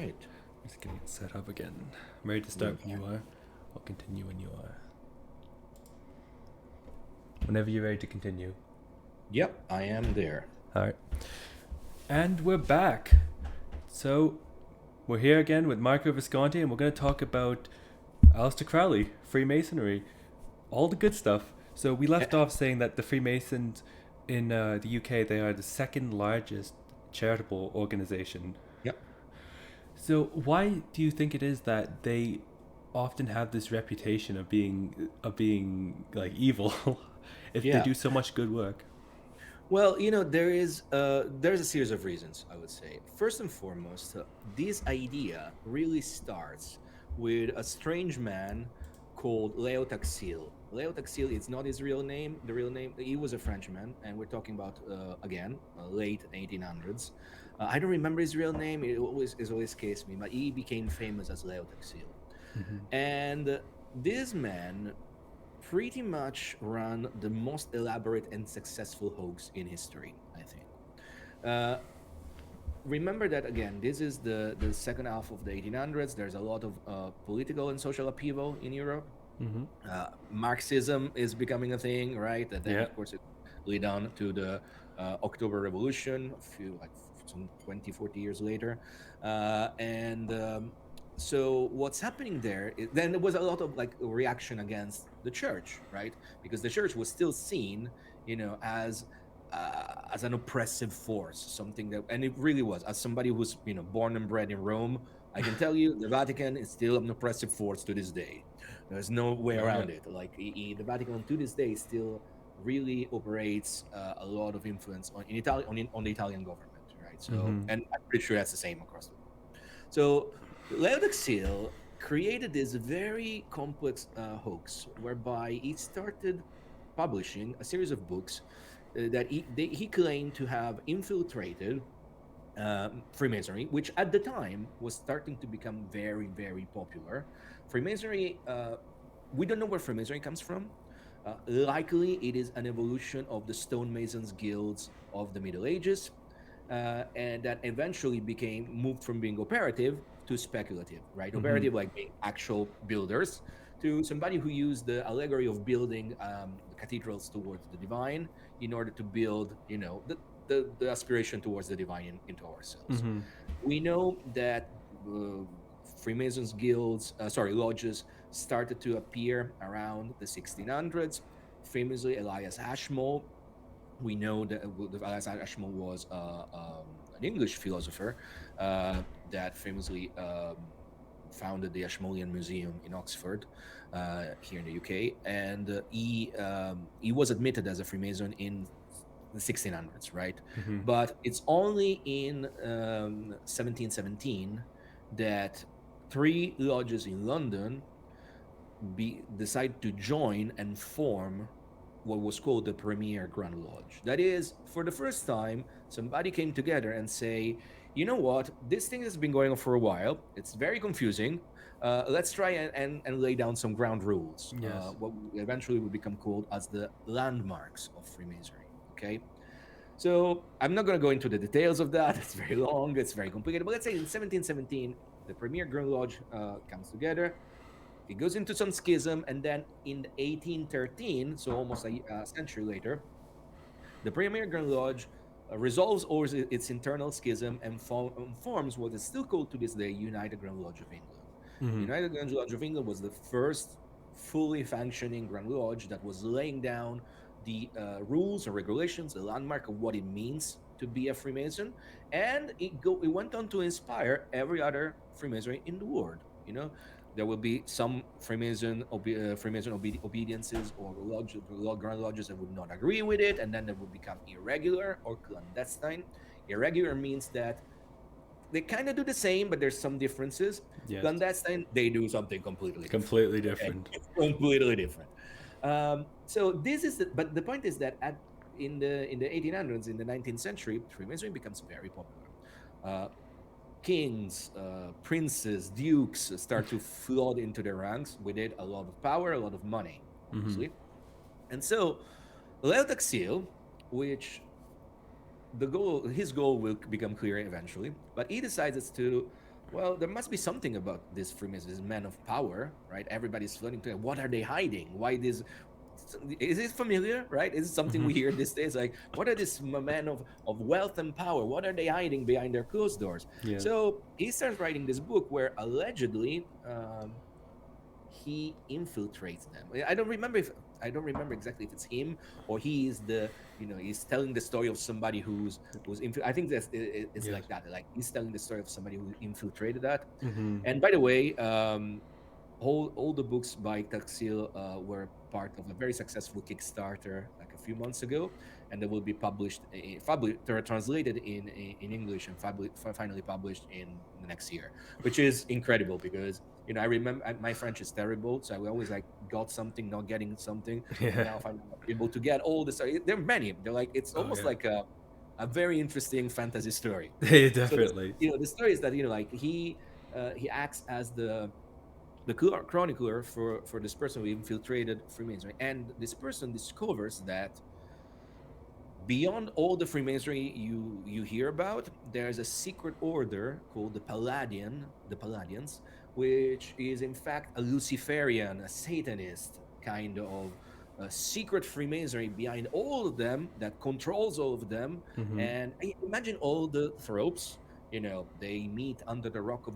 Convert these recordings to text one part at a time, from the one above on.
right. Just getting it set up again. I'm ready to start when you are. I'll continue when you are. Whenever you're ready to continue. Yep, I am there. All right. And we're back. So, we're here again with Marco Visconti, and we're going to talk about Aleister Crowley, Freemasonry, all the good stuff. So, we left off saying that the Freemasons in the UK, they are the second largest charitable organization. Yep. So, why do you think it is that they often have this reputation of being like evil if they Yeah. do so much good work? Well, there's a series of reasons, I would say. First and foremost, this idea really starts with a strange man called Leo Taxil. Leo Taxil is not his real name. The real name, he was a Frenchman, and we're talking about, again, late 1800s. I don't remember his real name. It always escapes me, but he became famous as Leo Taxil. And this man pretty much ran the most elaborate and successful hoax in history, I think. Remember that, again, this is the second half of the 1800s. There's a lot of political and social upheaval in Europe. Marxism is becoming a thing, right? And then, of course, it lead on to the October Revolution, some 20, 40 years later. So what's happening there then there was a lot of reaction against the church, right? Because the church was still seen, as an oppressive force, something that, and it really was. As somebody who's born and bred in Rome, I can tell you the Vatican is still an oppressive force to this day. There's no way around it. The Vatican to this day still really operates a lot of influence on the Italian government, right? So, and I'm pretty sure that's the same across the world. So Leo Taxil created this very complex hoax whereby he started publishing a series of books that he claimed to have infiltrated Freemasonry, which at the time was starting to become very, very popular. Freemasonry, we don't know where Freemasonry comes from. Likely, it is an evolution of the stonemasons guilds of the Middle Ages, and that eventually moved from being operative to speculative, right? Operative, like being actual builders, to somebody who used the allegory of building the cathedrals towards the divine in order to build, the aspiration towards the divine into ourselves. We know that Freemasons guilds, lodges, started to appear around the 1600s. Famously, Elias Ashmole. We know that Elias Ashmole was an English philosopher that famously founded the Ashmolean Museum in Oxford, here in the UK, and he was admitted as a Freemason in the 1600s, right? But it's only in 1717 that 3 lodges in London decide to join and form what was called the Premier Grand Lodge. That is, for the first time, somebody came together and say, you know what, this thing has been going on for a while. It's very confusing. Let's try and lay down some ground rules. What eventually would become called as the landmarks of Freemasonry. Okay. So I'm not going to go into the details of that. It's very long. It's very complicated. But let's say in 1717, the Premier Grand Lodge comes together. It goes into some schism, and then in 1813, so almost a century later, the Premier Grand Lodge resolves all its internal schism and forms what is still called to this day United Grand Lodge of England. United Grand Lodge of England was the first fully functioning Grand Lodge that was laying down the rules and regulations, the landmark of what it means to be a Freemason, and it went on to inspire every other Freemasonry in the world. There will be some Freemason obediences or Grand Lodges that would not agree with it, and then they would become irregular or clandestine. Irregular means that they kind of do the same, but there's some differences. Clandestine, they do something completely different. Okay? Completely different. So this is but the point is that in the 1800s, in the 19th century, Freemasonry becomes very popular. Kings, princes, dukes start to flood into their ranks. With it, a lot of power, a lot of money, obviously. And so Leo Taxil, which his goal will become clear eventually, but he decides to well, there must be something about this Freemasons, this men of power, right? Everybody's floating to it. What are they hiding? Why this? Is it familiar, right? Is it something Hmm. we hear these days? Like, what are these men of wealth and power? What are they hiding behind their closed doors? Yeah. So he starts writing this book where allegedly he infiltrates them. I don't remember exactly if it's him or he is the he's telling the story of somebody I think it's Yes. like that. Like he's telling the story of somebody who infiltrated that. Hmm. And by the way, all the books by Taxil were part of a very successful Kickstarter like a few months ago, and they will be they're translated in English and finally published in the next year, which is incredible because I remember my French is terrible, so I always like got something, not getting something, and Yeah. now if I'm able to get all the story, there are many. They're like it's Oh almost yeah. like a very interesting fantasy story. So Definitely. the story is that like he acts as the chronicler for this person who infiltrated Freemasonry, and this person discovers that beyond all the Freemasonry you hear about, there's a secret order called the Palladians, which is in fact a Luciferian, a Satanist kind of secret Freemasonry behind all of them that controls all of them. Hmm. And imagine all the tropes. They meet under the rock of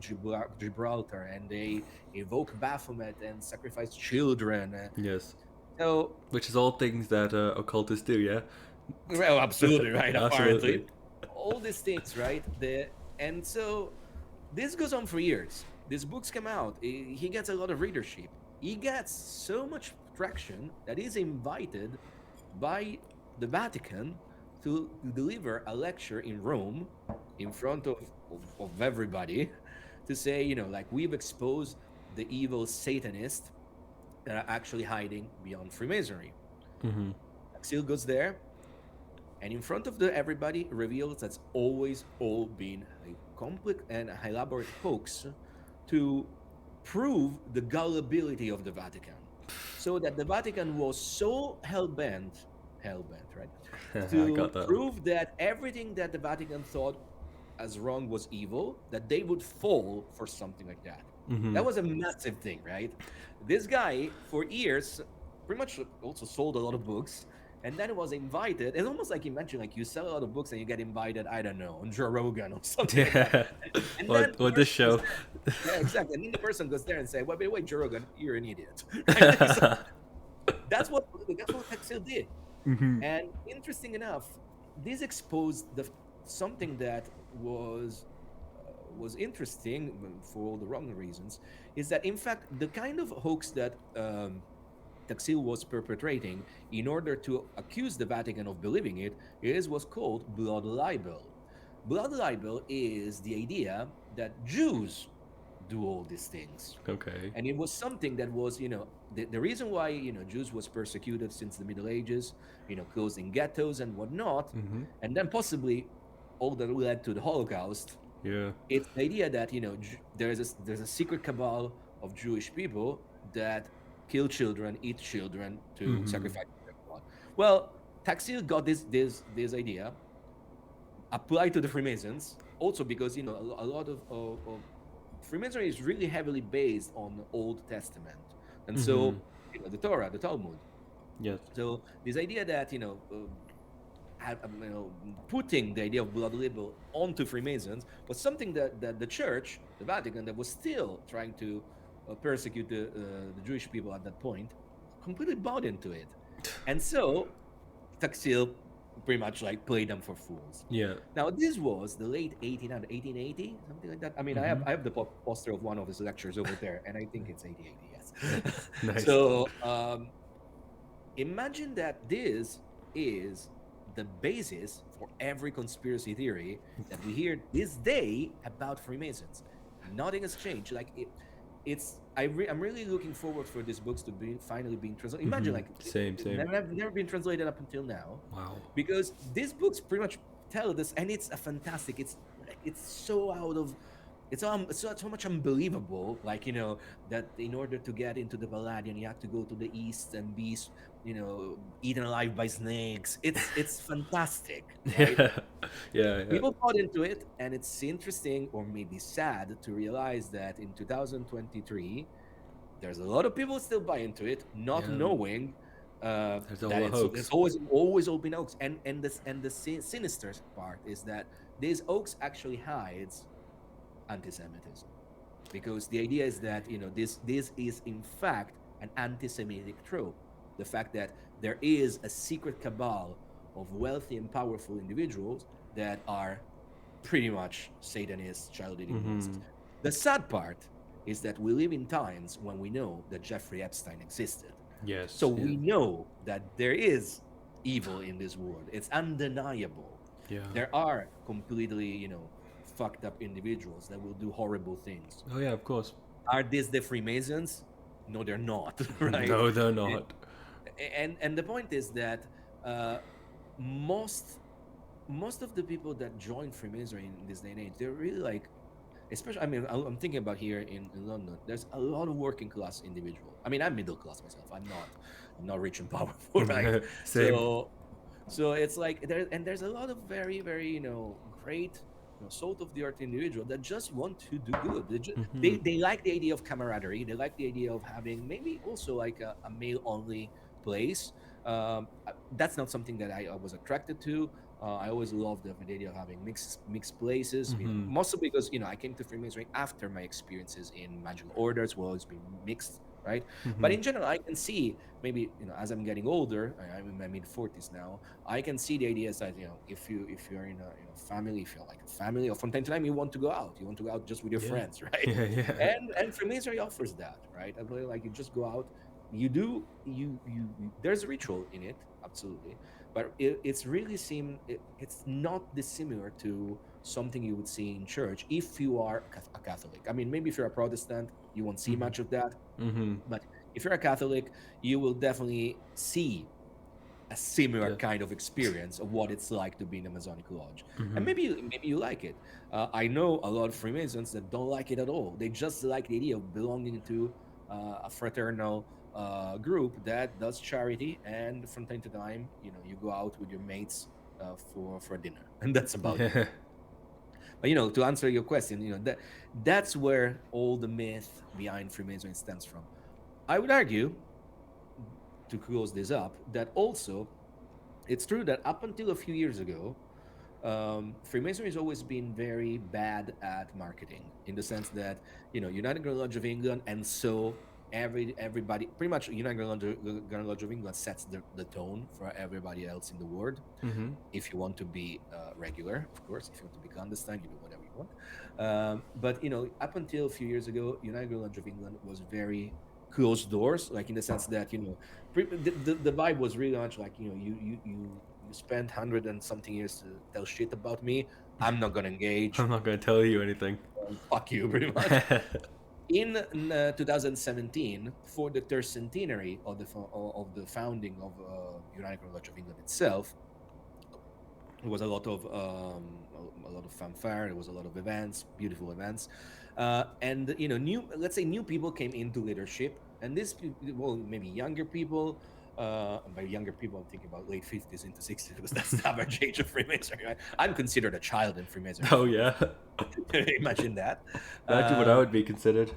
Gibraltar and they evoke Baphomet and sacrifice children. Yes. So, Which is all things that occultists do, yeah? well, absolutely right. Apparently, Absolutely. all these things, right? And so this goes on for years. These books come out. He gets a lot of readership. He gets so much traction that he's invited by the Vatican to deliver a lecture in Rome in front of everybody to say, like we've exposed the evil Satanists that are actually hiding beyond Freemasonry. Hmm. Seal goes there and in front of everybody reveals that's always all been a complex and elaborate hoax to prove the gullibility of the Vatican, so that the Vatican was so hell bent, right, I to got that. prove that everything that the Vatican thought as wrong was evil, that they would fall for something like that. Hmm. That was a massive thing, right? This guy, for years, pretty much also sold a lot of books. And then was invited. It's almost like you mentioned, like you sell a lot of books and you get invited, I don't know, on Joe Rogan or something like that. Yeah. And then the Or this person goes show. there. Yeah, exactly. And then the person goes there and say, well, by the way, Joe Rogan, you're an idiot. Right? So that's what Texel did. Hmm. And interesting enough, this exposed something that was interesting for all the wrong reasons, is that in fact the kind of hoax that Taxil was perpetrating in order to accuse the Vatican of believing it was called blood libel. Blood libel is the idea that Jews do all these things, Okay. and it was something that was the reason why Jews was persecuted since the Middle Ages, closed in ghettos and whatnot, Hmm. and then possibly all that led to the Holocaust. Yeah. It's the idea that there's a secret cabal of Jewish people that kill children, eat children to Hmm. sacrifice their blood. Well, Taxil got this idea applied to the Freemasons, also because a lot of Freemasonry is really heavily based on the Old Testament, and Hmm. so the Torah, the Talmud. Yes. So this idea that putting the idea of blood libel onto Freemasons was something that the Church, the Vatican, that was still trying to persecute the Jewish people at that point, completely bought into it, and so Taxil pretty much like played them for fools. Yeah. Now this was the late 1880, something like that. I mean, I have Hmm. I have the poster of one of his lectures over there, and I think it's 1880. Yes. Nice. So imagine that this is the basis for every conspiracy theory that we hear this day about Freemasons. Nothing has changed. Like I'm really looking forward for these books to be finally being translated. Imagine Hmm. like Same. Same. never been translated up until now, Wow. because these books pretty much tell this, and it's a fantastic. It's so out of it's so much unbelievable, like, that in order to get into the Palladium you have to go to the east and be eaten alive by snakes. It's fantastic, right? Yeah, yeah, yeah, People bought into it, and it's interesting, or maybe sad, to realize that in 2023 there's a lot of people still buy into it, not yeah. knowing There's all that a it's hoax. always open hoax. And the sinister part is that this hoax actually hides anti-Semitism, because the idea is that this is in fact an anti-Semitic trope. The fact that there is a secret cabal of wealthy and powerful individuals that are pretty much Satanists, child eating Mm-hmm. monsters. The sad part is that we live in times when we know that Jeffrey Epstein existed. So Yes, we yes, know that there is evil in this world. It's undeniable. yeah. There are completely, fucked up individuals that will do horrible things. Oh yeah, of course. Are these the Freemasons? No, they're not, right? No, they're not. And the point is that uh, most most of the people that join Freemasonry in this day and age, they're really like, especially, I mean, I'm thinking about here in London. There's a lot of working class individual. I mean, I'm middle class myself. I'm not rich and powerful, right? Same. So it's like there's a lot of very, very, great, salt of the earth individual that just want to do good. Mm-hmm. They like the idea of camaraderie. They like the idea of having maybe also like a male only place. That's not something that I was attracted to. I always loved the idea of having mixed places, Mm-hmm. mostly because I came to Freemasonry after my experiences in magical orders, where it's been mixed, right? But Mm-hmm. in general, I can see, maybe, as I'm getting older, I'm in my mid 40s now. I can see the idea that, if you're in a family, if you're like a family, or from time to time you want to go out just with your Yeah. friends, right? Yeah, yeah. And Freemasonry offers that, right? I believe, like, you just go out, you do there's a ritual in it, absolutely, but it's really it's not dissimilar to something you would see in church if you are a Catholic. I mean, maybe if you're a Protestant, you won't see Mm-hmm. much of that, Mm-hmm. but if you're a Catholic, you will definitely see a similar Yeah. kind of experience of what it's like to be in a Masonic lodge. And Mm-hmm. maybe you like it. I know a lot of Freemasons that don't like it at all. They just like the idea of belonging to a fraternal group that does charity, and from time to time, you go out with your mates for dinner, and that's about it. Yeah. But to answer your question, that's where all the myth behind Freemasonry stems from. I would argue, to close this up, that also it's true that up until a few years ago, Freemasonry has always been very bad at marketing, in the sense that, United Grand Lodge of England, and so everybody, pretty much, United Grand Lodge of England sets the tone for everybody else in the world. Mm-hmm. If you want to be regular, of course. If you want to be clandestine, you do whatever you want. But up until a few years ago, United Lodge of England was very closed doors, like, in the sense that, the vibe was really much like, you spent 100 and something years to tell shit about me. I'm not gonna engage. I'm not gonna tell you anything. Fuck you, pretty much. In 2017, for the third centenary of the founding of United Lodge of England itself, there was a lot of fanfare. There was a lot of events, beautiful events, and let's say new people came into leadership, and well, maybe younger people. And by younger people, I'm thinking about late 50s into 60s, because that's the average age of Freemasonry. Right? I'm considered a child in Freemasonry, Oh for yeah. imagine that. Imagine what I Uh, would be considered.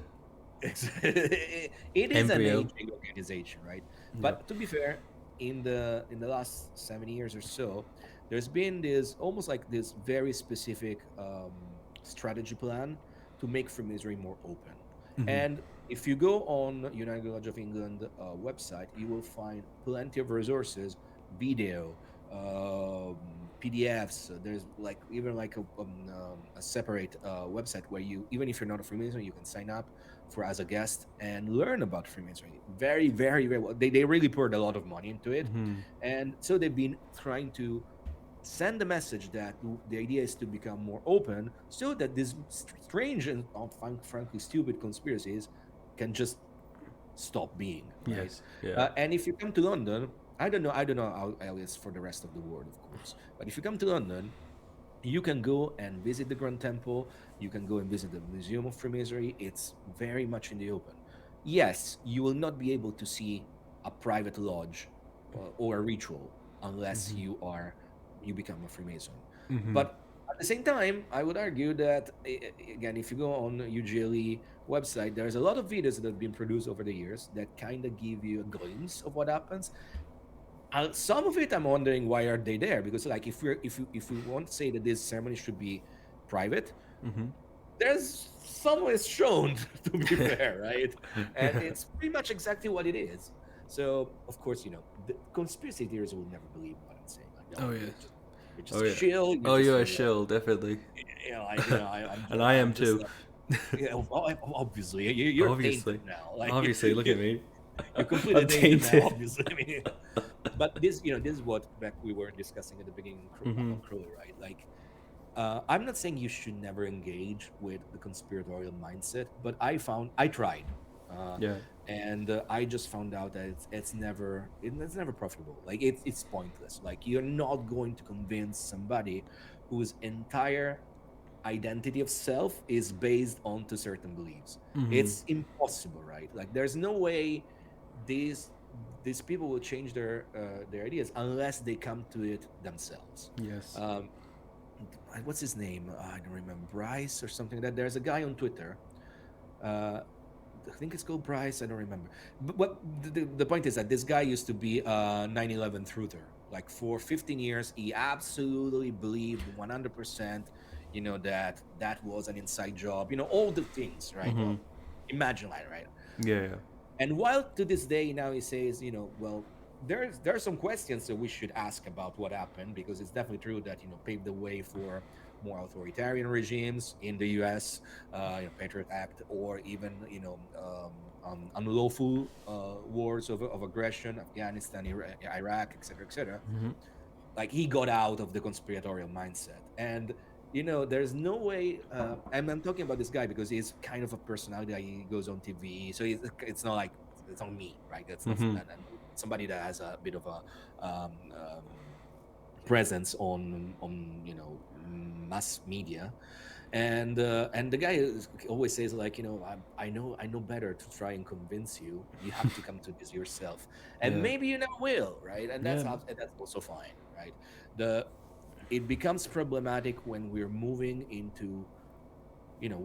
it is an Embryo. aging organization, right? Yeah. But to be fair, in the last 7 years or so, there's been this almost like this very specific strategy plan to make Freemasonry more open. Mm-hmm. And if you go on United Lodge of England website, you will find plenty of resources, video, PDFs. There's like even like a separate website where you, even if you're not a Freemason, you can sign up for as a guest and learn about Freemasonry. Very, very, very well. They really poured a lot of money into it, Mm-hmm. and so they've been trying to send the message that the idea is to become more open, so that these strange and frankly stupid conspiracies can just stop being, right? Yes. Yeah. And if you come to London, I don't know how it is for the rest of the world, of course, but if you come to London, You can go and visit the Grand Temple. You can go and visit the Museum of Freemasonry. It's very much in the open. Yes, you will not be able to see a private lodge or a ritual unless you become a Freemason. Mm-hmm. But at the same time, I would argue that again, if you go on the UGLE website, there's a lot of videos that have been produced over the years that kind of give you a glimpse of what happens. Some of it I'm wondering why are they there, because like if we want to say that this ceremony should be private, Mm-hmm. there's somewhere shown to be fair, right? And it's pretty much exactly what it is. So of course, the conspiracy theories will never believe what I'm saying. Like, Oh no, yes. you're just Oh a yeah. shill. You're Oh, just you're a a shill, definitely. And I am I'm just too. obviously you're tainted Obviously. now. Like Obviously, look at me. you're completely I'm tainted now. tainted. Obviously, I mean, but this is what back we were discussing at the beginning Mm-hmm. about Crowley, right? Like, I'm not saying you should never engage with the conspiratorial mindset, but I tried, uh, Yeah. and I just found out that it's never profitable. Like it's pointless. Like you're not going to convince somebody whose entire identity of self is based onto certain beliefs. Mm-hmm. It's impossible, right? Like there's no way these these people will change their ideas unless they come to it themselves. Yes. Um, what's his name? I don't remember. Bryce or something like that. There's a guy on Twitter. Uh, I think it's called Bryce. I don't remember. But what the point is that this guy used to be a 9/11 truther. Like for 15 years, he absolutely believed 100%. That was an inside job. All the things, right? Mm-hmm. Well, imagine that, right? Yeah. Yeah. And while to this day now he says, well, there are some questions that we should ask about what happened, because it's definitely true that paved the way for more authoritarian regimes in the U.S., Patriot Act, or even unlawful wars of aggression, Afghanistan, Iraq, etc., etc. Mm-hmm. Like he got out of the conspiratorial mindset, and there's no way. And I'm talking about this guy because he's kind of a personality. He goes on TV, so it's not like it's not me, right? That's not Mm-hmm. somebody that has a bit of a presence on mass media. And the guy always says, like, I know better to try and convince you. You have to come to this yourself, and Yeah. maybe you never will, right? And Yeah. that's also fine, right? The It becomes problematic when we're moving into,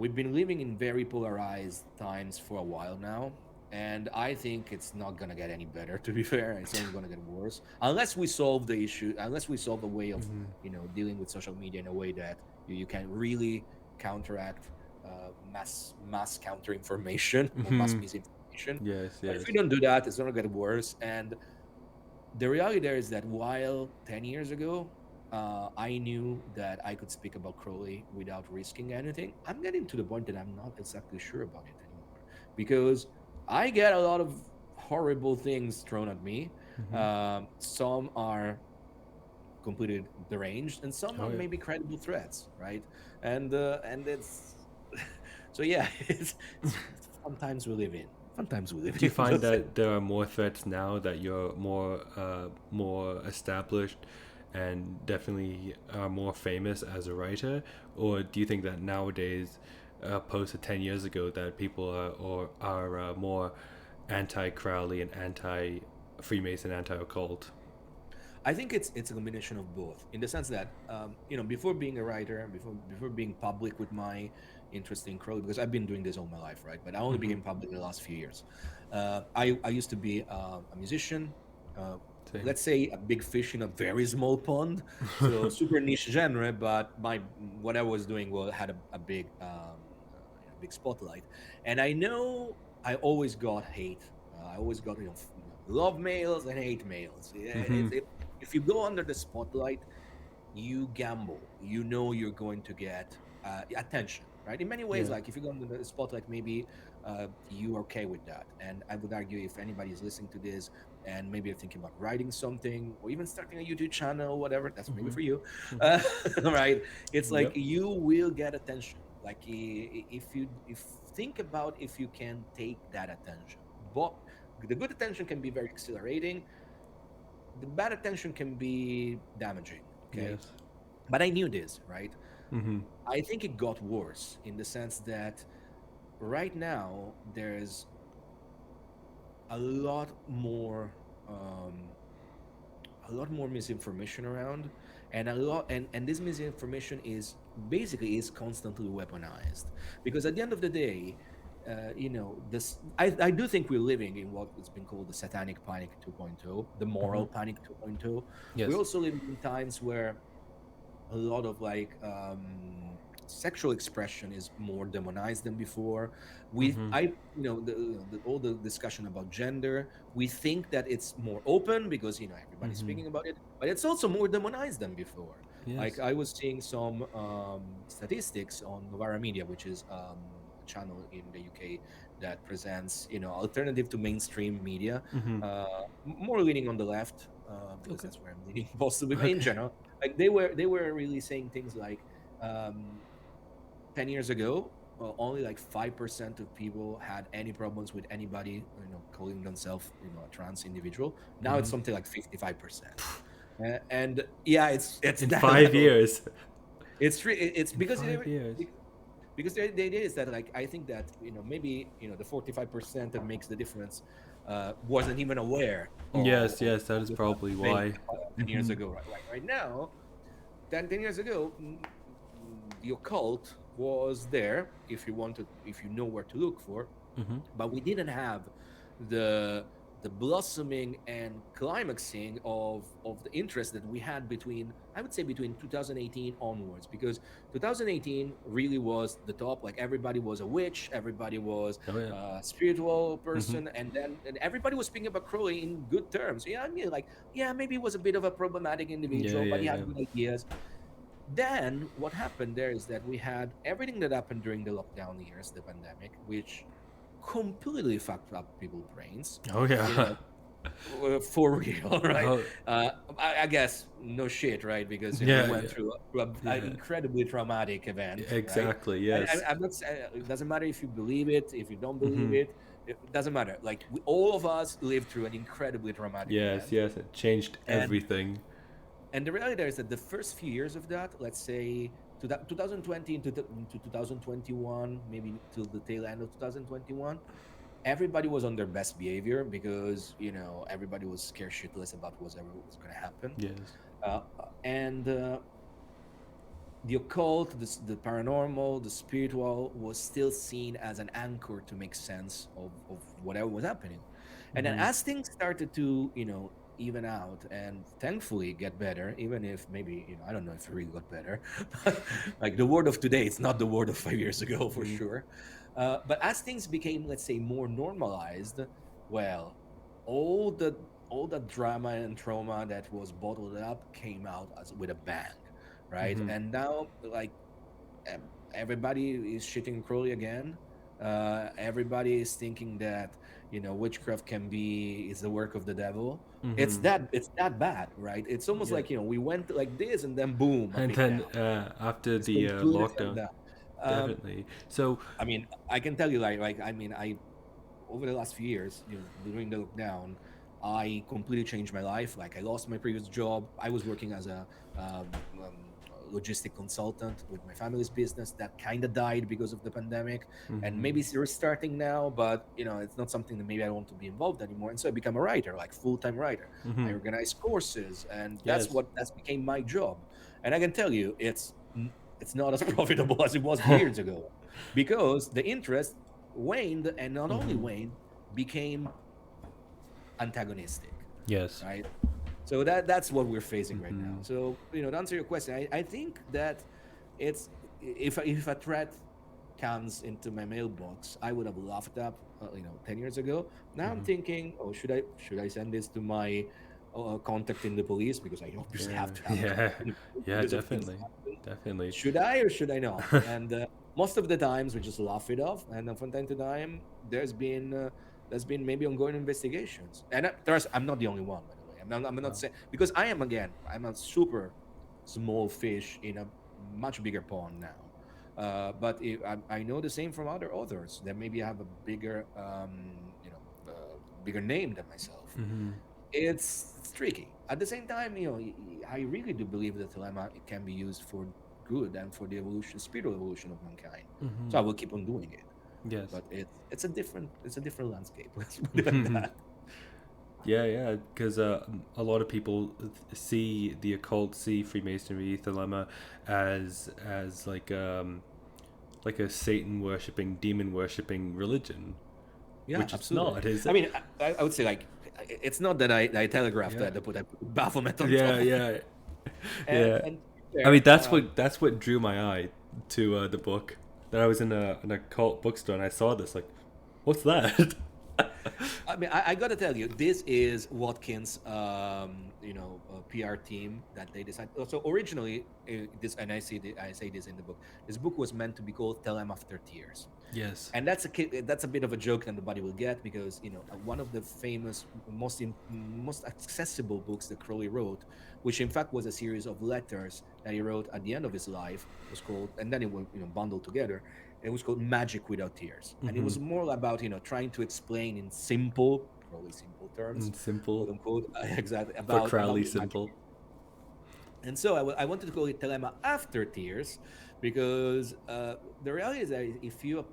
we've been living in very polarized times for a while now, and I think it's not going to get any better, to be fair. It's only going to get worse unless we solve the issue, unless we solve a way of Mm-hmm. dealing with social media in a way that you can really counteract mass counter information or mass Mm-hmm. misinformation. Yes. But if we Yes. don't do that, it's going to get worse. And the reality there is that while 10 years ago, I knew that I could speak about Crowley without risking anything, I'm getting to the point that I'm not exactly sure about it anymore, because I get a lot of horrible things thrown at me. Mm-hmm. Some are completely deranged, and some Oh are yeah. maybe credible threats, right? And it's so yeah, it's fun times we live in. Fun times we live Do you in. find Just that there are more threats now that you're more established and definitely are more famous as a writer, or do you think that nowadays, opposed to 10 years ago, that people are more anti Crowley and anti Freemason, anti occult? I think it's a combination of both, in the sense that before being a writer, before being public with my interest in Crowley, because I've been doing this all my life, right? But I only Mm-hmm. became public in the last few years. I used to be a musician. Uh, Same. let's say a big fish in a very small pond, so super niche genre. But my what I was doing had a big big spotlight, and I know I always got hate. I always got love mails and hate mails. Yeah, and Mm-hmm. if you go under the spotlight, you gamble. You know you're going to get attention, right? In many ways, Yeah. like if you go under the spotlight, maybe you're okay with that. And I would argue, if anybody is listening to this and maybe you're thinking about writing something or even starting a YouTube channel or whatever, that's maybe Mm-hmm. for you, uh, right? It's like Yep. you will get attention. Like if think about if you can take that attention, but the good attention can be very exhilarating. The bad attention can be damaging. Okay. Yes. But I knew this, right? Mm-hmm. I think it got worse in the sense that right now there's a lot more um, a lot more misinformation around, and a lot and this misinformation is basically is constantly weaponized, because at the end of the day, this I do think we're living in what has been called the satanic panic 2.0, the Mm-hmm. moral panic 2.0. We're Yes. also living in times where a lot of like sexual expression is more demonized than before. we Mm-hmm. I all the discussion about gender, we think that it's more open because everybody's Mm-hmm. speaking about it, but it's also more demonized than before. Like Yes. I was seeing some statistics on Novara Media, which is a channel in the UK that presents alternative to mainstream media, Mm-hmm. more leaning on the left, because Okay. that's where I'm leaning possibly, but in Okay. general, like they were really saying things like, um 10 years ago, only like 5% of people had any problems with anybody calling themselves a trans individual. Now it's Mm-hmm. something like 55%. And yeah, it's In that 5 years. level. It's In because 5 years. the idea is that, like, I think that maybe the 45% that makes the difference wasn't even aware Yes. of Yes. That is the probably thing why. 10 years Mm-hmm. ago. Right now, 10 years ago, the occult was there if you know where to look for, Mm-hmm. but we didn't have the the blossoming and climaxing of the interest that we had between, I would say, between 2018 onwards, because 2018 really was the top. Like, everybody was a witch, everybody was Oh yeah. a spiritual Mm-hmm. person, and everybody was speaking about Crowley in good terms. Yeah, I mean, like, yeah, maybe he was a bit of a problematic Yeah. individual, Yeah. but he Yeah. had good ideas. Then what happened there is that we had everything that happened during the lockdown years, the pandemic, which completely fucked up people's brains, Oh you yeah. know, for real, right? Oh I guess no shit, right? Because we yeah. went Yeah. through an Yeah. incredibly traumatic event, right? Exactly. And Yes. I'm not saying it doesn't matter if you believe it, if you don't believe Mm-hmm. it, it doesn't matter. Like, all of us lived through an incredibly traumatic Yes. event, Yes. It changed and everything. the reality there is that the first few years of that, let's say 2020 into 2021, maybe till the tail end of 2021, everybody was on their best behavior because everybody was scared shitless about whatever was going to happen. Yes. And the occult, the paranormal, the spiritual was still seen as an anchor to make sense of whatever was happening. And then Mm-hmm. as things started to, even out and thankfully get better, even if maybe, I don't know if it really got better, but like, the word of today, it's not the word of 5 years ago for Mm-hmm. sure. But as things became, let's say, more normalized, well, all the all the drama and trauma that was bottled up came out as with a bang, right? Mm-hmm. And now, like, everybody is shitting Crowley again. Everybody is thinking that witchcraft can be is the work of the devil. Mm-hmm. It's that bad, right? It's almost Yeah. like we went like this and then boom, a And big then down. after It's the completely fell lockdown, down. Um, definitely. So I mean, I can tell you, like I mean, I over the last few years, during the lockdown, I completely changed my life. Like, I lost my previous job. I was working as a logistic consultant with my family's business that kind of died because of the pandemic, and mm-hmm. maybe it's restarting now, but it's not something that maybe I want to be involved anymore. And so I become a writer, like full-time writer. Mm-hmm. I organize courses, and Yes. that's became my job. And I can tell you, it's not as profitable as it was a few years ago, because the interest waned, and not only Mm-hmm. waned, became antagonistic, Yes. right? So that's what we're facing right now. Mm-hmm. So, to answer your question, I think that it's if a threat comes into my mailbox, I would have laughed up 10 years ago. Now I'm Mm-hmm. thinking, oh, should I send this to my contact in the police, because I obviously Yeah. have to have a Yeah. contact in the police Yeah. because of things that Definitely. happen. Definitely. Should I or should I not? And most of the times we just laugh it off, and then from time to time there's been maybe ongoing investigations. And I'm not the only one, by the way. I'm not Wow. saying, because I'm a super small fish in a much bigger pond now. But I know the same from other authors that maybe have a bigger bigger name than myself. Mm-hmm. it's tricky. At the same time, I really do believe that Thelema can be used for good and for the evolution, spiritual evolution of mankind. Hmm. So I will keep on doing it. Yes. But it's a different landscape. Let's put it like that. Yeah, yeah, because a lot of people see the occult, see Freemasonry, Thelema as like a Satan worshipping, demon worshipping religion, Yeah, which it's absolutely. not, is I it? mean, I would say like it's not that I telegraphed Yeah, that I put Baphomet on yeah, top of it. yeah, And yeah. and I mean, there, that's what drew my eye to the book. That I was in an occult bookstore and I saw this, like, what's that? I mean, I got to tell you, this is Watkins, PR team that they decided. So originally, this, and I say this in the book. This book was meant to be called Thelem After Tears, Yes. and that's a bit of a joke that nobody will get because one of the famous, most accessible books that Crowley wrote, which in fact was a series of letters that he wrote at the end of his life, was called, and then it was bundled together. It was called Magick Without Tears, and it Mm-hmm. was more about trying to explain in simple, probably simple terms, quote Simple unquote, exactly for about Crowley, what magic simple. is. And so I wanted to call it Telema After Tears because the reality is that if you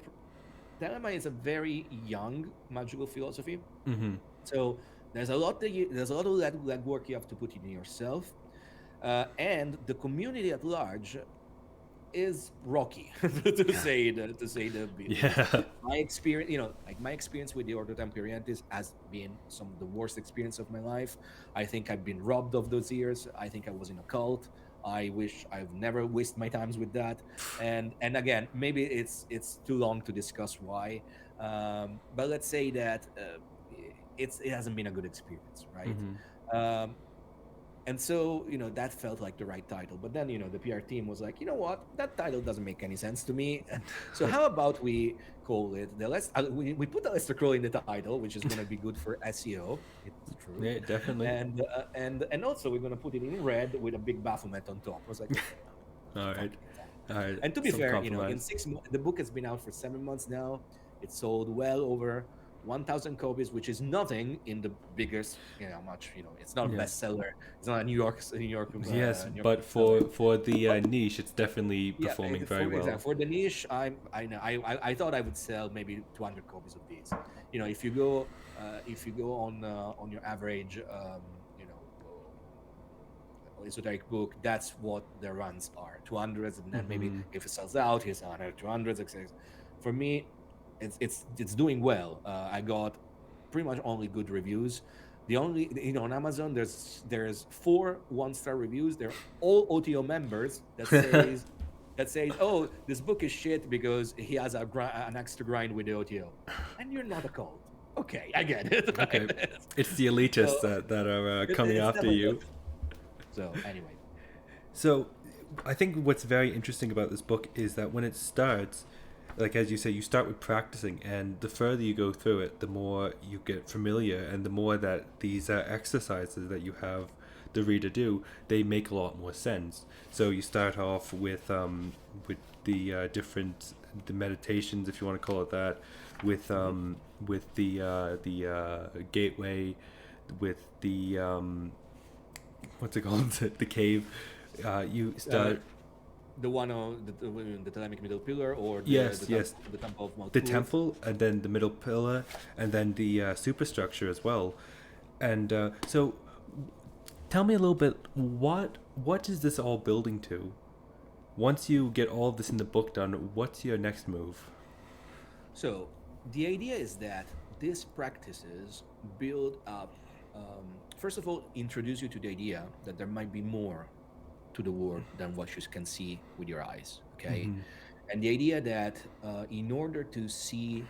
Telema is a very young magical philosophy, Mm-hmm. so there's a lot of legwork you have to put in yourself, and the community at large is rocky to say the least. Yeah. My experience, like my experience with the Ordo Templi Orientis has been some of the worst experience of my life. I think I've been robbed of those years. I think I was in a cult. I wish I've never wasted my times with that. And again, maybe it's too long to discuss why. But let's say that it hasn't been a good experience, right? Mm-hmm. Um, and so that felt like the right title, but then the PR team was like, you know what, that title doesn't make any sense to me. So how about we call it we put Aleister Crowley in the title, which is going to be good for SEO. It's true. Yeah, definitely. And also we're going to put it in red with a big Baphomet on top. I was like, okay, All right. fuck it. All right. And to be Some fair, in compromise. 6 months, the book has been out for 7 months now. It's sold well over 1,000 copies, which is nothing in the biggest, much, it's not a Yeah. bestseller. It's not a Yes, New York but bestseller. for the But niche, it's definitely yeah, performing very for well. example, for the niche, I know I thought I would sell maybe 200 copies of these. If you go on your average, you know, esoteric book, that's what the runs are, 200s, and then maybe Mm-hmm. if it sells out, here's another 200s, etc. For me, it's doing well. I got pretty much only good reviews. The only on Amazon, there's 4 1-star reviews. They're all OTO members that says, oh, this book is shit because he has an extra grind with the OTO, and you're not a cult. Okay, I get it. Okay, Right? it's the So elitists that are coming it's after definitely you. so. Anyway, So, I think what's very interesting about this book is that when it starts, like as you say, you start with practicing, and the further you go through it, the more you get familiar, and the more that these exercises that you have the reader do, they make a lot more sense. So you start off with the the meditations, if you want to call it that, mhm. with the gateway, with the what's it called, the cave. You uh, start. the one on the Thelemic middle pillar, or the Yes, the yes. temple, the temple of The Malkuth. temple, and then the middle pillar, and then the superstructure as well. And so, tell me a little bit. What is this all building to? Once you get all of this in the book done, what's your next move? So the idea is that these practices build up. First of all, introduce you to the idea that there might be more to the world than what you can see with your eyes. Okay, Mm-hmm. and the idea that in order to see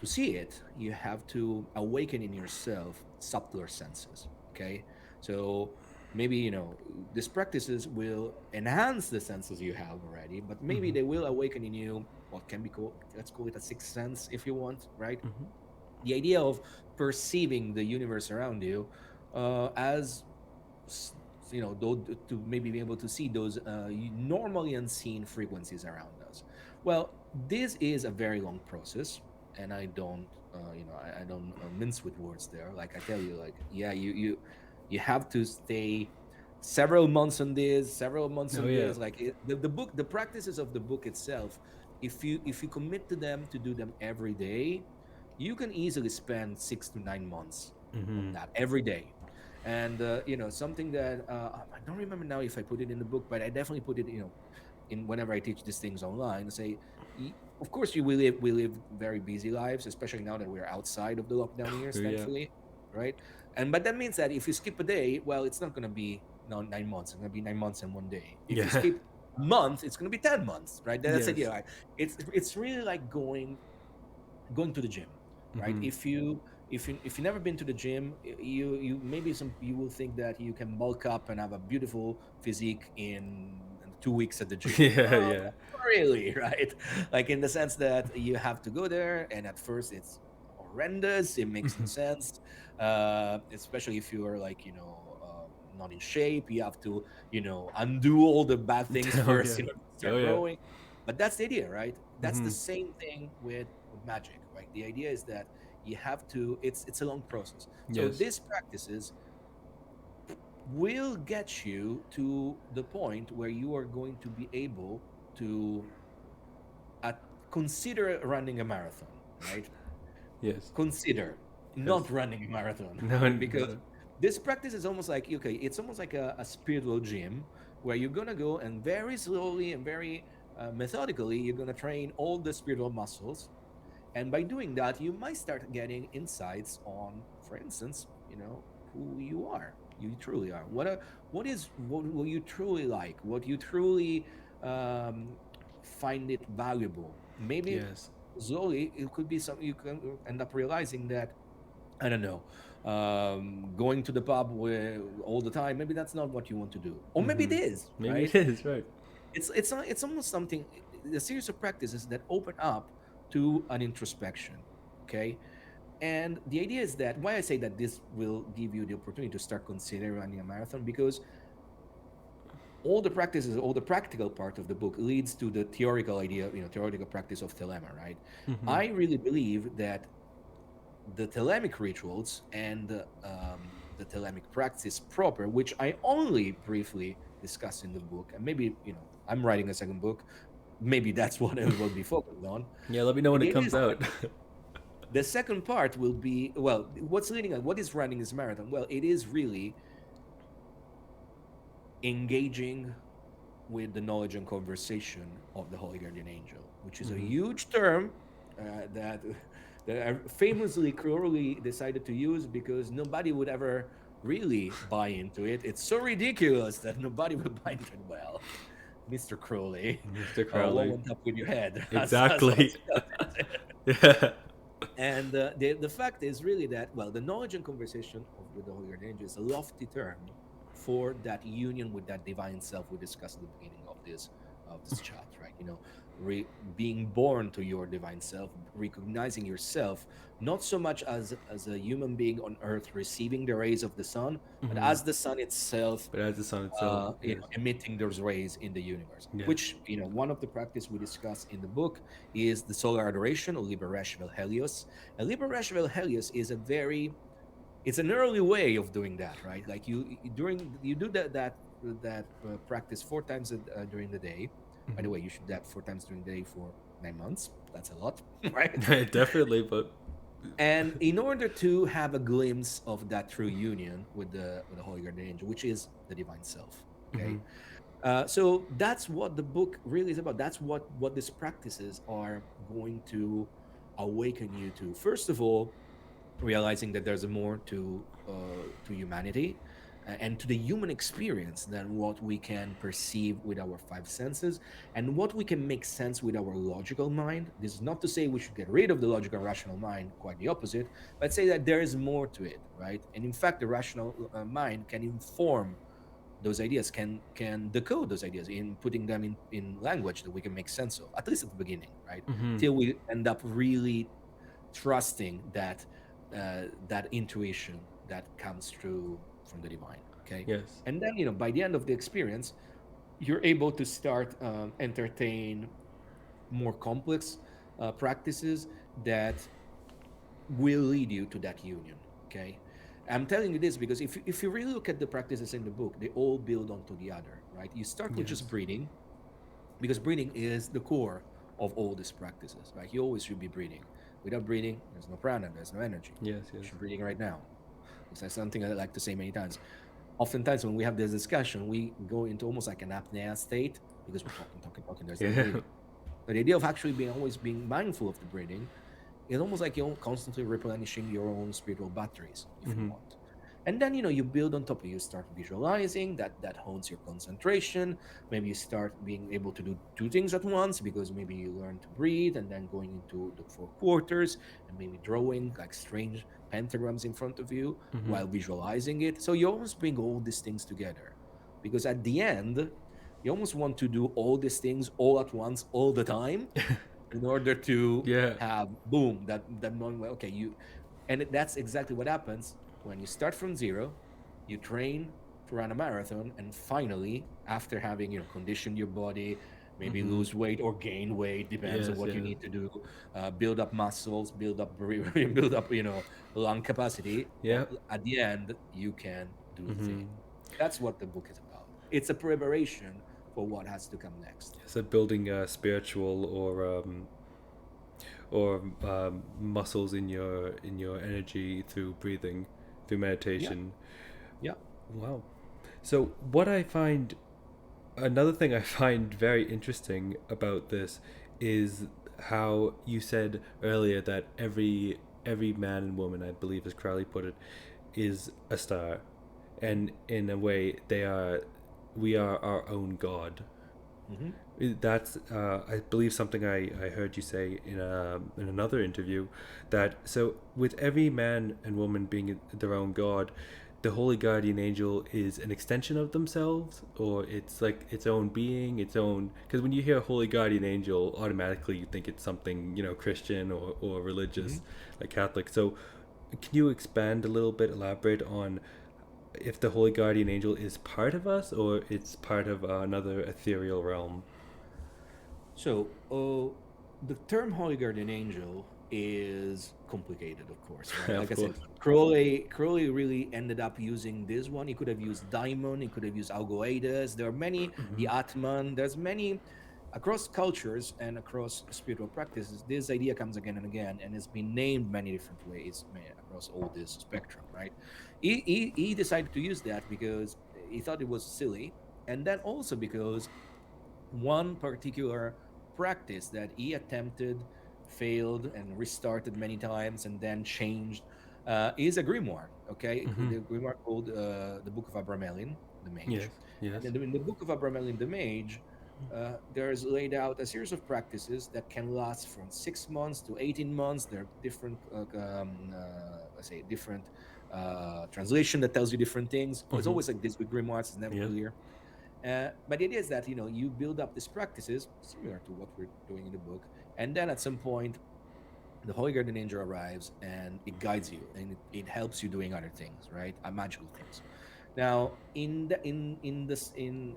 it, you have to awaken in yourself subtler senses. Okay, so maybe these practices will enhance the senses you have already, but maybe Mm-hmm. they will awaken in you what can be called, let's call it a sixth sense if you want, right? Mm-hmm. The idea of perceiving the universe around you as s- though, to maybe be able to see those normally unseen frequencies around us. Well, this is a very long process, and I don't mince with words there. Like I tell you, like yeah, you have to stay several months on this, several months Oh on yeah. this. Like the book, the practices of the book itself, if you commit to them to do them every day, you can easily spend 6 to 9 months on Mm-hmm. that every day. And something that I don't remember now if I put it in the book, but I definitely put it, in whenever I teach these things online. Say, of course, we live very busy lives, especially now that we're outside of the lockdown years, Oh yeah. thankfully, right? But that means that if you skip a day, well, it's not going to be no 9 months. It's going to be 9 months and one day. If you Yeah. skip a month, it's going to be 10 months, right? That's it. Yes. Yeah, right? It's really like going to the gym, right? Mm-hmm. If you never been to the gym, you maybe some you will think that you can bulk up and have a beautiful physique in 2 weeks at the gym. Yeah. Oh, Yeah. not really, right? Like in the sense that you have to go there, and at first it's horrendous. It makes no Mm-hmm. sense, especially if you are like not in shape. You have to undo all the bad things Oh first, yeah. to Oh start yeah. growing. But that's the idea, right? That's the Mm-hmm. same thing with magic, right? The idea is that you have to it's a long process. So Yes. these practices will get you to the point where you are going to be able to uh, consider running a marathon, right? Yes. Consider Yes. not running a marathon, No. right? Because No. this practice is almost like okay, it's almost like a spiritual gym where you're gonna go and very slowly and very methodically you're gonna train all the spiritual muscles. And by doing that, you might start getting insights on, for instance, who you truly are. What you truly like, what you truly um, find it valuable. Maybe Yes. slowly it could be something you can end up realizing that I don't know, going to the pub all the time. Maybe that's not what you want to do, or maybe it Mm-hmm. is, Maybe right? it is right. It's almost something, a series of practices that open up to an introspection. Okay, and the idea is that why I say that this will give you the opportunity to start considering running a marathon, because all the practices, all the practical part of the book leads to the theoretical idea, theoretical practice of thelema, right? Mm-hmm. I really believe that the Thelemic rituals and the Thelemic practice proper, which I only briefly discuss in the book, and maybe I'm writing a second book, maybe that's what I will be focused on. Yeah. Let me know when The it idea comes is that out. the second part will be, well, what's leading on what is running this marathon? Well, it is really engaging with the knowledge and conversation of the Holy Guardian Angel, which is a Mm-hmm. huge term that that I famously Crowley decided to use because nobody would ever really buy into it. It's so ridiculous that nobody would buy into it. Well, Mr. Crowley, Mr. what Crowley. went up with your head? As what Exactly. Scott said. Yeah. And the fact is really that, well, the knowledge and conversation with the Holy Guardian Angel is a lofty term for that union with that divine self we discussed at the beginning of this chat, right? Being born to your divine self, recognizing yourself not so much as a human being on earth receiving the rays of the sun, but Mm-hmm. as the sun itself, But as the sun itself. Yes. emitting those rays in the universe. Yes. Which, one of the practice we discuss in the book is the solar adoration, or Liber Resh Vel Helios. And Liber Resh Vel Helios is it's an early way of doing that, right? Like you do that practice 4 times during the day. By the way, you should do that 4 times during the day for 9 months. That's a lot, right? Mm-hmm. Definitely, but. And in order to have a glimpse of that true union with the Holy Guardian Angel, which is the divine self, Mm-hmm. okay. So that's what the book really is about. That's what these practices are going to awaken you to. First of all, realizing that there's more to humanity and to the human experience than what we can perceive with our five senses and what we can make sense with our logical mind. This is not to say we should get rid of the logical rational mind, quite the opposite, but say that there is more to it, right? And in fact, the rational mind can inform those ideas, can decode those ideas in putting them in language that we can make sense of, at least at the beginning, right? Mm-hmm. Till we end up really trusting that intuition that comes through from the divine. Okay, Yes. and then by the end of the experience, you're able to start entertain more complex practices that will lead you to that union. Okay, I'm telling you this because if you really look at the practices in the book, they all build onto the other, right? You start with just Yes. breathing, because breathing is the core of all these practices, right? You always should be breathing. Without breathing, there's no prana, there's no energy. Yes. You Yes. should be breathing right now. It's something I like to say many times. Oftentimes, when we have this discussion, we go into almost like an apnea state because we're talking, talking, talking. There's no Yeah. breathing. But the idea of actually being always being mindful of the breathing is almost like you're constantly replenishing your own spiritual batteries, if you Hmm. want. And then you build on top of it. You start visualizing that hones your concentration. Maybe you start being able to do two things at once because maybe you learn to breathe and then going into the four quarters and maybe drawing like strange pentagrams in front of you Hmm. while visualizing it. So you almost bring all these things together because at the end, you almost want to do all these things all at once, all the time, in order to Yeah. have boom that moment where okay that's exactly what happens when you start from zero. You train to run a marathon, and finally, after having conditioned your body, maybe Hmm. lose weight or gain weight, depends on Yes. what you Yes. need to do, build up muscles, build up lung capacity. Yeah. Well, at the end you can do the thing. Hmm. That's what the book is about. It's a preparation for what has to come next. So building spiritual or muscles in your energy through breathing, through Yeah, meditation. yeah. Wow. So what I find another thing I find very interesting about this is how you said earlier that every man and woman, I believe as Crowley put it, is a star, and in a way we are our own god. Hmm. That's I believe something I heard you say in another interview, that so with every man and woman being their own god, the holy guardian angel is an extension of themselves, or it's like its own being, its own, because when you hear holy guardian angel, automatically you think it's something, Christian or Hmm. religious, like Catholic. So can you expand a little bit, elaborate on if the holy guardian angel is part of us or it's part of another ethereal realm? So, the term holy guardian angel is complicated, of course, right? Of Like I said, course. Crowley really ended up using this one. He could have used daimon, he could have used algoides. There are many, Hmm. the atman. There's many across cultures and across spiritual practices. This idea comes again and again, and it's been named many different ways across all this spectrum, right? He decided to use that because he thought it was silly, and then also because one particular practice that he attempted, failed, and restarted many times, and then changed is a grimoire. Okay, Hmm. the grimoire called the Book of Abramelin, the Mage, Yes. Yes. and in the Book of Abramelin, the Mage. There's laid out a series of practices that can last from 6 months to 18 months. There are different, let's say, different translation that tells you different things. It's Hmm. always like this with grimoires; it's never Yes. clear. But it is that you build up these practices similar to what we're doing in the book, and then at some point the Holy Guardian Angel arrives and it guides you and it helps you doing other things, right? Magical things. Now, in the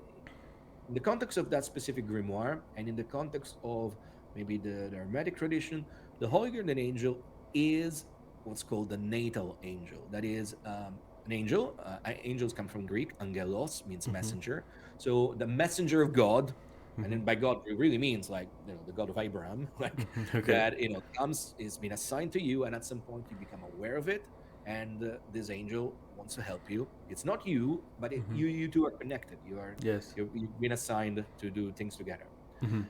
context of that specific grimoire, and in the context of maybe the Hermetic tradition, the Holy Guardian Angel is what's called the natal angel. That is an angel. Angels come from Greek. Angelos means Hmm. messenger. So the messenger of God, and Hmm. then by God it really means like the God of Abraham, like Okay. that comes is been assigned to you, and at some point you become aware of it, and this angel wants to help you. It's not you, but Hmm. you two are connected. Yes. You've been assigned to do things together. Hmm.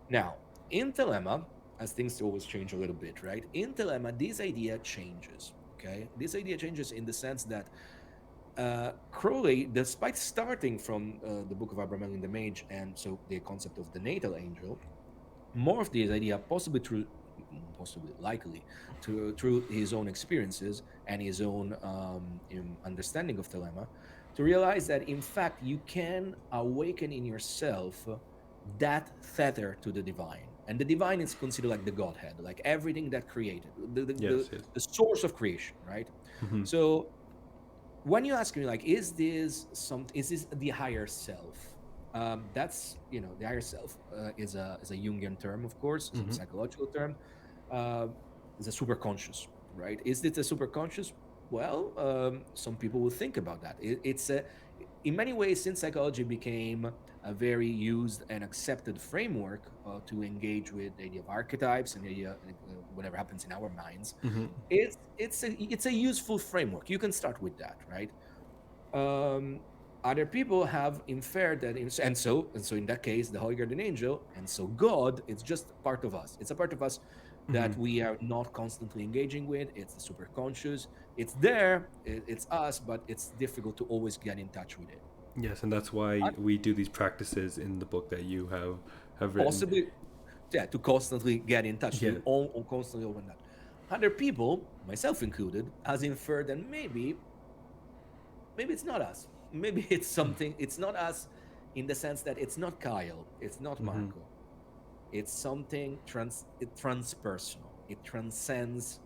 Now, in Thelema, as things always change a little bit, right? In Thelema, this idea changes. Okay, this idea changes in the sense that Crowley, despite starting from the Book of Abramelin and the Mage, and so the concept of the natal angel, more of this idea, possibly likely, through his own experiences and his own understanding of Thelema, to realize that in fact you can awaken in yourself that tether to the divine. And the divine is considered like the Godhead, like everything that created, Yes. Yes. the source of creation, right? Hmm. So when you ask me like is this the higher self, that's the higher self is a Jungian term, of course, is a Hmm. psychological term. uh, is a super conscious, right? Is it a superconscious? Well, some people will think about that. It's a, in many ways, since psychology became a very used and accepted framework to engage with the idea of archetypes and the idea whatever happens in our minds, Mm-hmm. it's a useful framework. You can start with that, right? um, Other people have inferred that, and so in that case, the Holy Guardian Angel, and so God, it's just part of us. It's a part of us Mm-hmm. that we are not constantly engaging with. It's the superconscious. It's there. It's us, but it's difficult to always get in touch with it. Yes, and that's why we do these practices in the book that you have written. Possibly, yeah, to constantly get in touch, Yeah. to constantly open that. Other people, myself included, has inferred that maybe it's not us. Maybe it's something. It's not us, in the sense that it's not Kyle. It's not Mm-hmm. Marco. It's something transpersonal. It transcends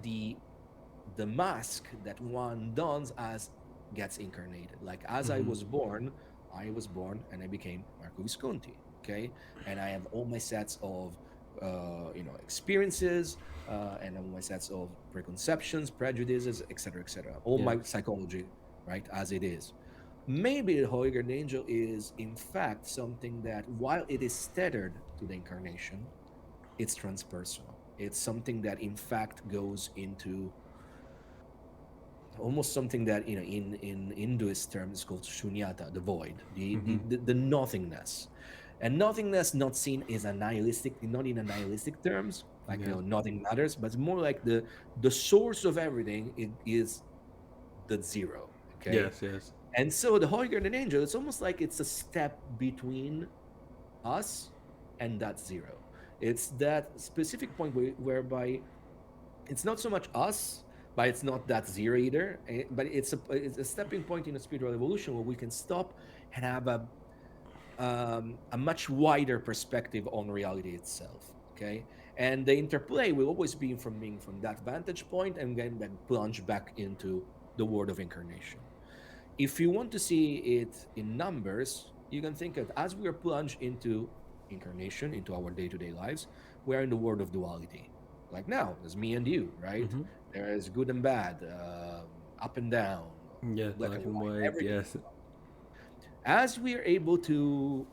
the the mask that one dons as gets incarnated. Like as Mm-hmm. I was born and I became Marco Visconti. Okay, and I have all my sets of experiences and all my sets of preconceptions, prejudices, etc., all Yeah. my psychology, right, as it is. Maybe the Holy Guardian Angel is, in fact, something that, while it is tethered to the incarnation, it's transpersonal. It's something that, in fact, goes into almost something that, in Hinduist terms is called shunyata, the void, Mm-hmm. the nothingness. And nothingness, not seen as a nihilistic, not in a nihilistic terms, like, Yes. nothing matters, but it's more like the source of everything is the zero. Okay. Yes. Yes. And so the Holy Guardian Angel, it's almost like it's a step between us and that zero. It's that specific point whereby it's not so much us, but it's not that zero either. But it's a stepping point in a spiritual evolution where we can stop and have a much wider perspective on reality itself. Okay, and the interplay will always be from being from that vantage point and then plunge back into the world of incarnation. If you want to see it in numbers, you can think of as we are plunged into incarnation, into our day-to-day lives, we are in the world of duality. Like now, there's me and you, right? Mm-hmm. There is good and bad, up and down, Yes. black Black and and white, white. everything. Yes. As we are able to,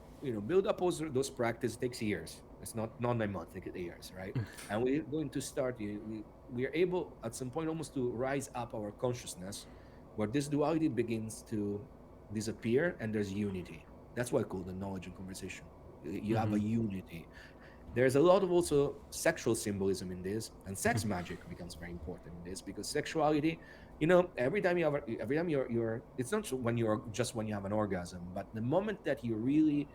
build up those practice, takes years. It's not 9 months, it takes years, right? And we're going to start. We are able at some point almost to rise up our consciousness, where this duality begins to disappear, and there's unity. That's why I call the knowledge and conversation. You have Mm-hmm. a unity. There's a lot of also sexual symbolism in this, and sex magic becomes very important in this, because sexuality, every time you're it's not when you have an orgasm, but the moment that you really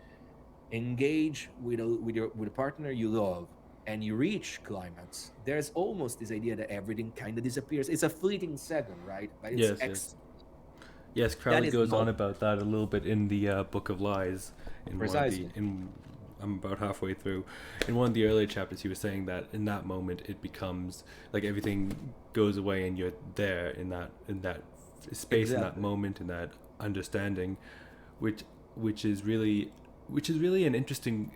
engage with a partner you love and you reach climax, there's almost this idea that everything kind of disappears. It's a fleeting second, right? But it's Yes. Yes. ex Yes, that Crowley is goes on not about that a little bit in the Book of Lies. In one of the precisely in I'm about halfway through. In one of the earlier chapters, he was saying that in that moment, it becomes like everything goes away, and you're there in that space, in that exactly. moment, in that understanding, which which is really which is really an interesting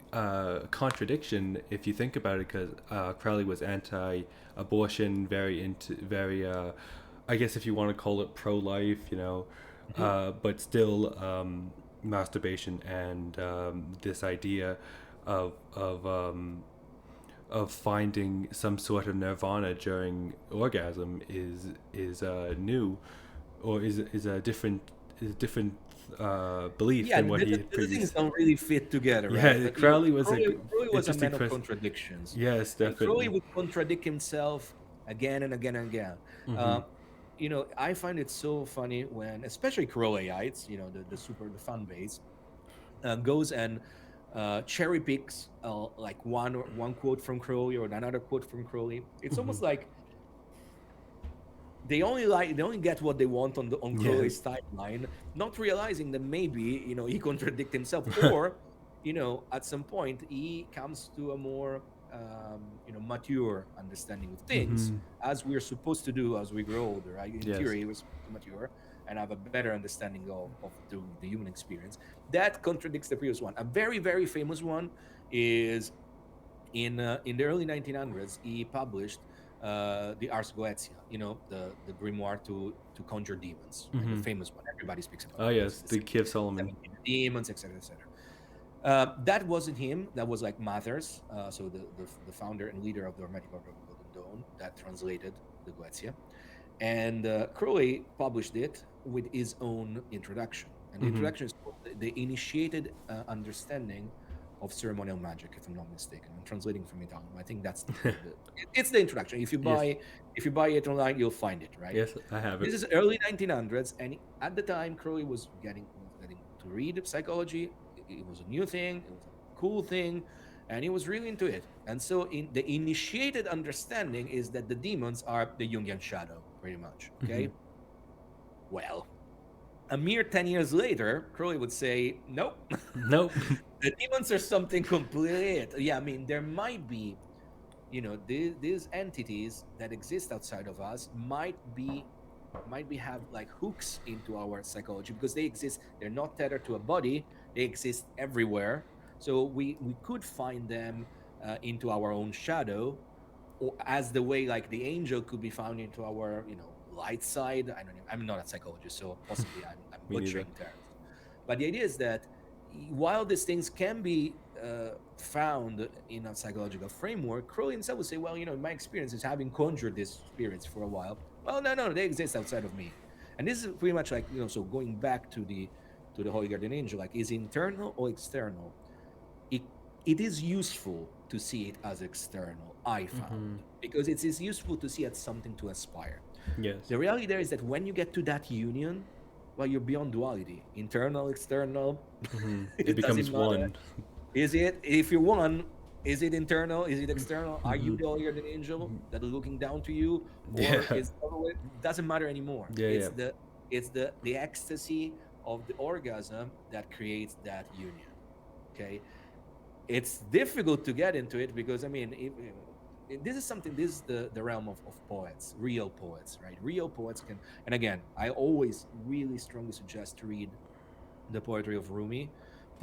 contradiction if you think about it, because Crowley was anti-abortion, very I guess if you want to call it pro-life, Mhm. but still masturbation and this idea of of um, of finding some sort of nirvana during orgasm is new, or is a different belief Yeah, than the, what the, he the had the things previous. don't really fit together, right? Yeah, But Crowley was a Crowley was a interesting man of person. contradictions, Yes, and Crowley definitely. would contradict himself again and again and again. Mm-hmm. Uh, I find it so funny when, especially Croweyites, the fan base, goes and cherry picks like one quote from Crowley or another quote from Crowley. It's Mm-hmm. almost like they only get what they want on Yes. Crowley's timeline, not realizing that maybe he contradict himself, or at some point he comes to a more mature understanding of things, Mm-hmm. as we're supposed to do as we grow older. Right? In Yes. theory, we're supposed to mature and have a better understanding of the human experience. That contradicts the previous one. A very very famous one is in the early 1900s. He published the Ars Goetia, the grimoire to conjure demons, right? The Mm-hmm. famous one everybody speaks about, Oh because yes, it's the Key of Solomon. 17 demons, etc., etc. That wasn't him. That was like Mathers, so the founder and leader of the Hermetic Order of the Golden Dawn, that translated the Goetia. And Crowley published it with his own introduction. And the Mm-hmm. introduction is called The Initiated Understanding of Ceremonial Magic, if I'm not mistaken. I'm translating from Italian. I think that's it's the introduction. If you Yes, buy it online, you'll find it, right? yes, I have it. This is early 1900s, and at the time, Crowley was getting to read psychology. It was a new thing. It was a cool thing, and he was really into it. And so, in the initiated understanding is that the demons are the Jungian shadow, pretty much. Mm-hmm. Okay. Well, a mere 10 years later, Crowley would say, "Nope, Nope. the demons are something completely." Yeah, I mean, there might be, these entities that exist outside of us might be have like hooks into our psychology, because they exist. They're not tethered to a body. They exist everywhere. So we could find them into our own shadow, or as the way like the angel could be found into our light side. I don't know. I'm not a psychologist, so possibly I'm Me neither. butchering terms. But the idea is that while these things can be found in a psychological framework, Crowley himself would say, well, in my experience is having conjured these spirits for a while. Well, no, they exist outside of me. And this is pretty much like, so going back to the Holy Guardian Angel, like, is it internal or external? It it is useful to see it as external, I Mm-hmm. found, because it is useful to see it as something to aspire. Yes. The reality there is that when you get to that union, well, you're beyond duality, internal, external. Mm-hmm. It It becomes doesn't matter. one. Is it, if you're one, is it internal? Is it external? Are you Mm-hmm. the Holy Guardian Angel that is looking down to you, or Yeah. is doesn't matter anymore. Yeah. It's Yeah. the ecstasy of the orgasm that creates that union. Okay, it's difficult to get into it, because I mean, this is something. This is the realm of poets, real poets, right? Real poets can. And again, I always really strongly suggest to read the poetry of Rumi,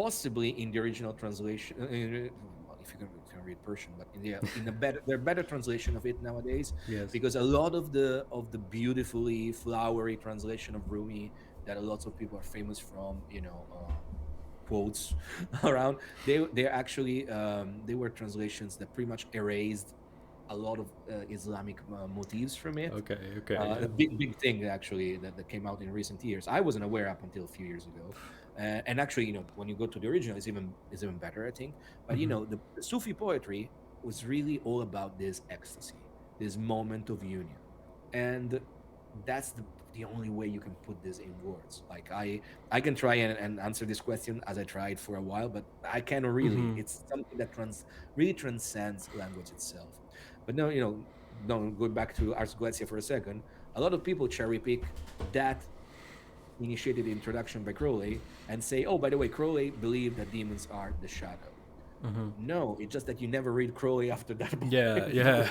possibly in the original translation. Well, if you can read Persian, but in a better translation of it nowadays, Yes. because a lot of the beautifully flowery translation of Rumi that lots of people are famous from, quotes around, they're actually they were translations that pretty much erased a lot of Islamic motifs from it. Okay. Okay. A Yeah. big thing actually that came out in recent years. I wasn't aware up until a few years ago, and actually, when you go to the original, it's even better, I think. But Mm-hmm. the Sufi poetry was really all about this ecstasy, this moment of union, and that's the only way you can put this in words. Like, I can try and answer this question, as I tried for a while, but I can't really. Mm-hmm. It's something that really transcends language itself. But no, no, go back to Ars Goetia for a second. A lot of people cherry pick that initiated introduction by Crowley and say, oh, by the way, Crowley believed that demons are the shadow. Mm-hmm. No, it's just that you never read Crowley after that Yeah. point. Yeah.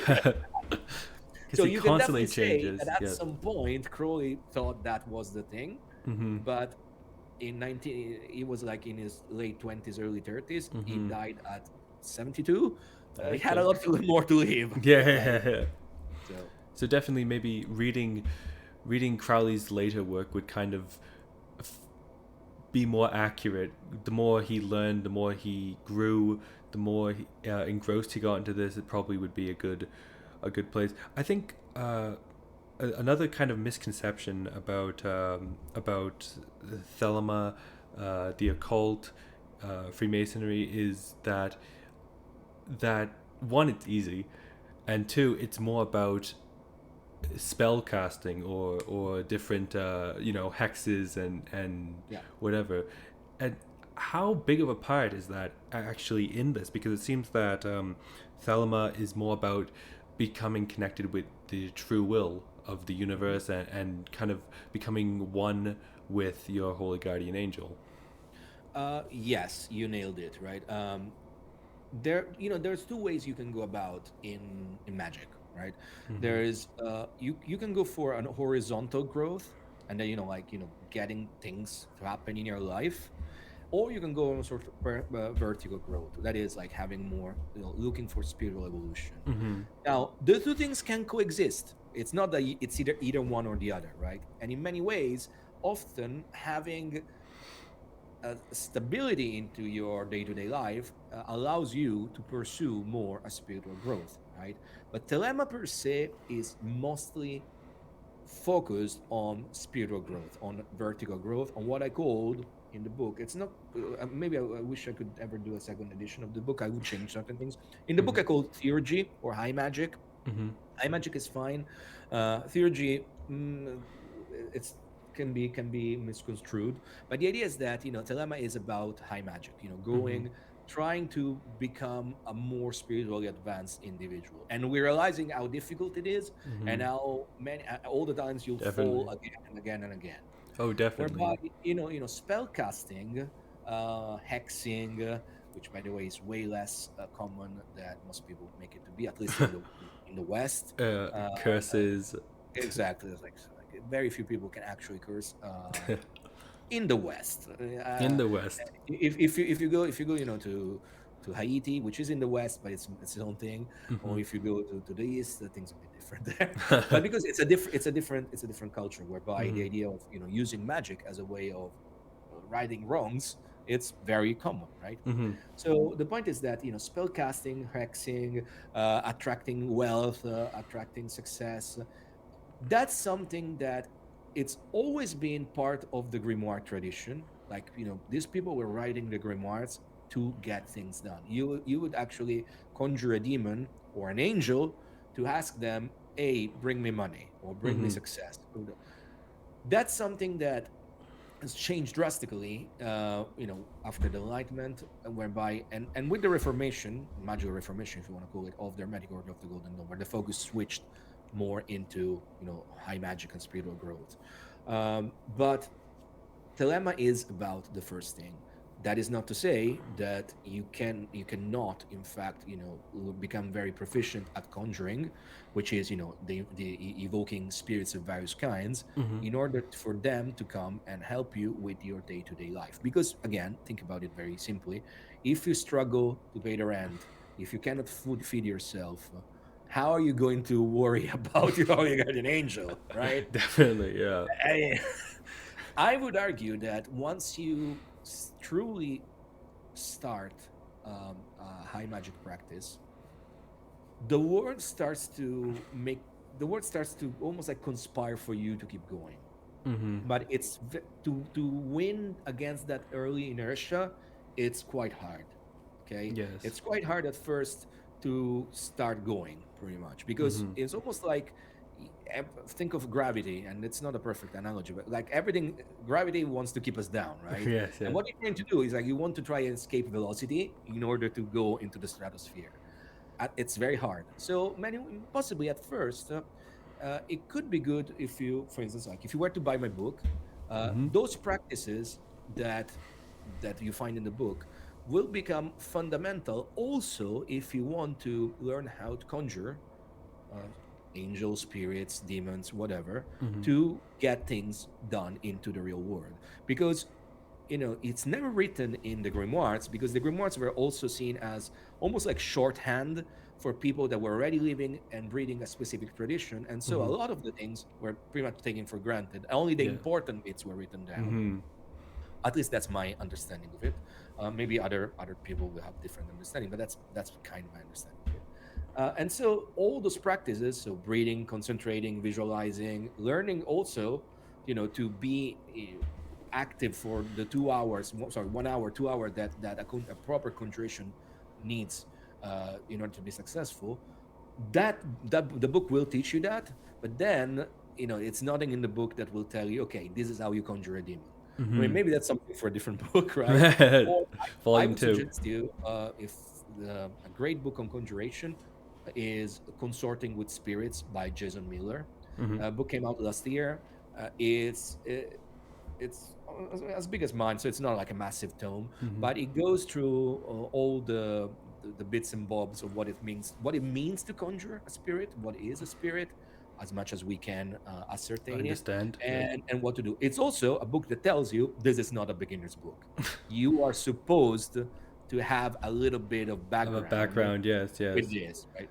Because So he you can constantly definitely say changes. that at Yes. some point Crowley thought that was the thing, Mm-hmm. but he was like in his late 20s, early 30s. He Mm-hmm. died at 72. He had Okay. a lot more to live. Yeah. So So definitely, maybe reading Crowley's later work would kind of f- be more accurate. The more he learned, the more he grew, the more engrossed he got into this. It probably would be a good place. I think another kind of misconception about Thelema, the occult, Freemasonry, is that one, it's easy, and two, it's more about spell casting or different hexes and yeah. whatever. And how big of a part is that actually in this? Because it seems that Thelema is more about becoming connected with the true will of the universe, and kind of becoming one with your holy guardian angel. Yes, you nailed it, right? There's two ways you can go about in magic, right? Mm-hmm. There is you can go for an horizontal growth, and then, like, getting things to happen in your life. or you can go on sort of vertical growth. That is like having more, looking for spiritual evolution. Mm-hmm. Now, the two things can coexist. It's not that it's either one or the other, right? And in many ways, often having stability into your day-to-day life allows you to pursue more a spiritual growth, right? But Telema per se is mostly focused on spiritual growth, on vertical growth, on what I called in the book. It's not, maybe I wish I could ever do a second edition of the book. I would change certain things. In the book, I called theurgy or high magic. Mm-hmm. High magic is fine. Theurgy, it's can be misconstrued, but the idea is that Telema is about high magic. Mm-hmm. Trying to become a more spiritually advanced individual, and we're realizing how difficult it is, and Mm-hmm. how many all the times you'll fall Definitely. again and again and again. Oh, Whereby definitely. spell casting, hexing, which by the way is way less common than most people make it to be, at least in the West. Uh, Curses. exactly, it's like very few people can actually curse in the West. In the West. If you go to Haiti, which is in the West, but it's its own thing, Mm-hmm. or if you go to the East, things are a bit different there. But because it's a different culture, whereby the Mm-hmm. idea of using magic as a way of righting wrongs, it's very common, right? Mm-hmm. So the point is that spell casting, hexing, attracting wealth, attracting success, that's something that it's always been part of the grimoire tradition. Like these people were writing the grimoires to get things done. You would actually conjure a demon or an angel to ask them, hey, bring me money or bring me Mm-hmm. success. That's something that has changed drastically, after the Enlightenment, whereby and with the Reformation, Magical Reformation, if you want to call it, of the Hermetic Order of the Golden Dawn, where the focus switched more into high magic and spiritual growth. But Telema is about the first thing. That is not to say that you cannot, in fact, become very proficient at conjuring, which is the evoking spirits of various kinds, Mm-hmm. in order for them to come and help you with your day-to-day life. Because again, think about it very simply: if you struggle to pay the rent, if you cannot feed yourself, how are you going to worry about your holy guardian angel, right? Definitely. Yeah. I, I would argue that once you truly start high magic practice, the world starts to make the world starts to almost like conspire for you to keep going. Mm-hmm. But to win against that early inertia, it's quite hard. Okay, Yes. it's quite hard at first to start going, pretty much, because Mm-hmm. it's almost like, think of gravity, and it's not a perfect analogy, but like everything, gravity wants to keep us down, right? Yes. And Yeah. what you're trying to do is like you want to try and escape velocity in order to go into the stratosphere. It's very hard. So many, possibly at first, it could be good if you, for instance, like if you were to buy my book, Mm-hmm. those practices that you find in the book will become fundamental also if you want to learn how to conjure uh, angels, spirits, demons, whatever, Mm-hmm. to get things done into the real world. Because it's never written in the grimoires, because the grimoires were also seen as almost like shorthand for people that were already living and breeding a specific tradition, and so a Mm-hmm. lot of the things were pretty much taken for granted. Only the Yeah. important bits were written down. Mm-hmm. At least that's my understanding of it. Maybe other people will have different understanding, but that's kind of my understanding of it. And so all those practices, so breathing, concentrating, visualizing, learning also, to be active for the 2 hours, sorry, 1 hour, 2 hour that a proper conjuration needs in order to be successful. That the book will teach you that, but then it's nothing in the book that will tell you, okay, this is how you conjure a demon. I mean, Mm-hmm. maybe that's something for a different book, right? Or I Volume would two. suggest you, if a great book on conjuration is Consorting with Spirits by Jason Miller. Mm-hmm. A book came out last year. It's as big as mine, so it's not like a massive tome, Mm-hmm. but it goes through all the bits and bobs of what it means to conjure a spirit, what is a spirit, as much as we can ascertain Understand. it, and what to do. It's also a book that tells you this is not a beginner's book. You are supposed to have a little bit of Have a background, yes, with yes. this, right?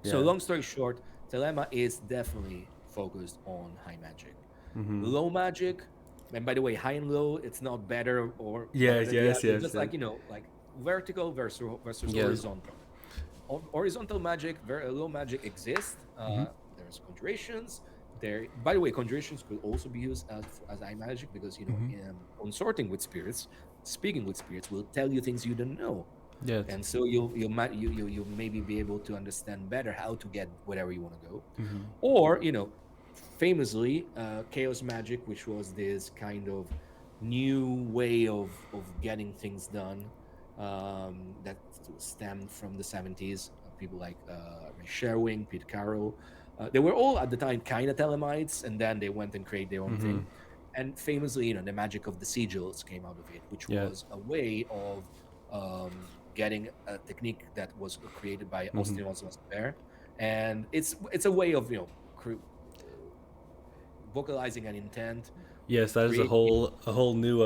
So Yeah. long story short, Thelema is definitely focused on high magic. Mm-hmm. Low magic, and by the way, high and low, it's not better or one Yes, than the yes, other. yes, Just yes. like like vertical versus Yes. horizontal. Horizontal magic, very low magic exists. Mm-hmm. There's conjurations. There, by the way, conjurations could also be used as high magic because Mm-hmm. consorting with spirits, speaking with spirits will tell you things you don't know, Yes. and so you'll maybe be able to understand better how to get wherever you want to go, Mm-hmm. or famously chaos magic, which was this kind of new way of getting things done, that stemmed from the 70s. People like Ray Sherwin, Pete Carroll, they were all at the time kind of Thelemites, and then they went and created their own Mm-hmm. thing. And famously, the magic of the sigils came out of it, which Yes. was a way of getting a technique that was created by Mm-hmm. Austin Osman, and it's a way of vocalizing an intent. Yes, that is a creating whole new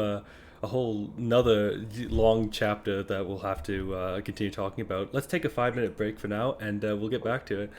a whole another long chapter that we'll have to continue talking about. Let's take a 5-minute break for now, and we'll get back to it.